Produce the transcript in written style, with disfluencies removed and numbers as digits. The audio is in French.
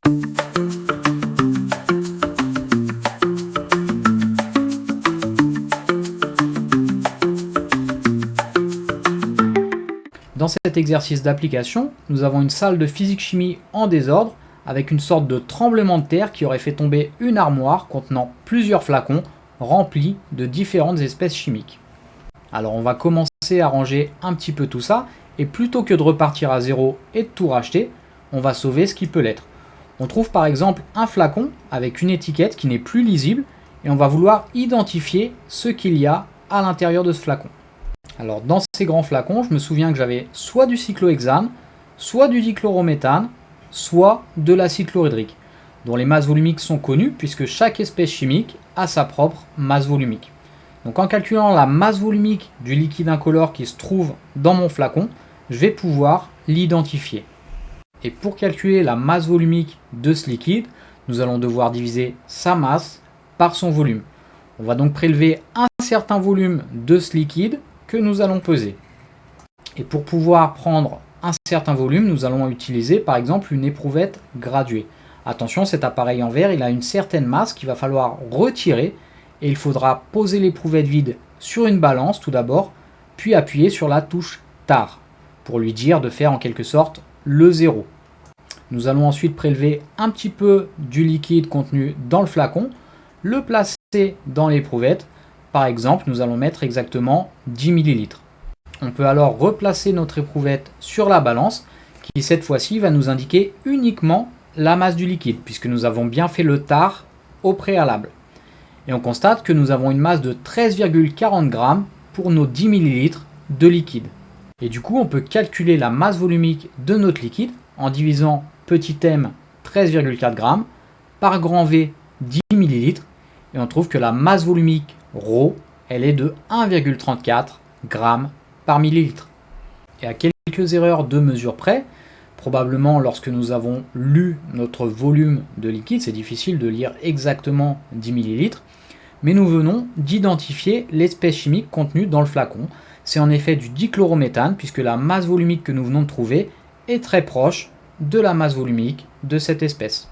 Dans cet exercice d'application, nous avons une salle de physique-chimie en désordre avec une sorte de tremblement de terre qui aurait fait tomber une armoire contenant plusieurs flacons remplis de différentes espèces chimiques. Alors on va commencer à ranger un petit peu tout ça et plutôt que de repartir à zéro et de tout racheter, on va sauver ce qui peut l'être. On trouve par exemple un flacon avec une étiquette qui n'est plus lisible et on va vouloir identifier ce qu'il y a à l'intérieur de ce flacon. Alors dans ces grands flacons, je me souviens que j'avais soit du cyclohexane, soit du dichlorométhane, soit de l'acide chlorhydrique, dont les masses volumiques sont connues puisque chaque espèce chimique a sa propre masse volumique. Donc en calculant la masse volumique du liquide incolore qui se trouve dans mon flacon, je vais pouvoir l'identifier. Et pour calculer la masse volumique de ce liquide, nous allons devoir diviser sa masse par son volume. On va donc prélever un certain volume de ce liquide que nous allons peser. Et pour pouvoir prendre un certain volume, nous allons utiliser par exemple une éprouvette graduée. Attention, cet appareil en verre, il a une certaine masse qu'il va falloir retirer et il faudra poser l'éprouvette vide sur une balance tout d'abord, puis appuyer sur la touche TAR pour lui dire de faire en quelque sorte le zéro. Nous allons ensuite prélever un petit peu du liquide contenu dans le flacon, le placer dans l'éprouvette. Par exemple, nous allons mettre exactement 10 ml. On peut alors replacer notre éprouvette sur la balance qui cette fois-ci va nous indiquer uniquement la masse du liquide puisque nous avons bien fait le TAR au préalable. Et on constate que nous avons une masse de 13,40 g pour nos 10 ml de liquide. Et du coup, on peut calculer la masse volumique de notre liquide en divisant petit m 13,4 g par grand V 10 ml et on trouve que la masse volumique ρ, elle est de 1,34 g par millilitre. Et à quelques erreurs de mesure près, probablement lorsque nous avons lu notre volume de liquide, c'est difficile de lire exactement 10 ml, mais nous venons d'identifier l'espèce chimique contenue dans le flacon. C'est en effet du dichlorométhane puisque la masse volumique que nous venons de trouver est très proche de la masse volumique de cette espèce.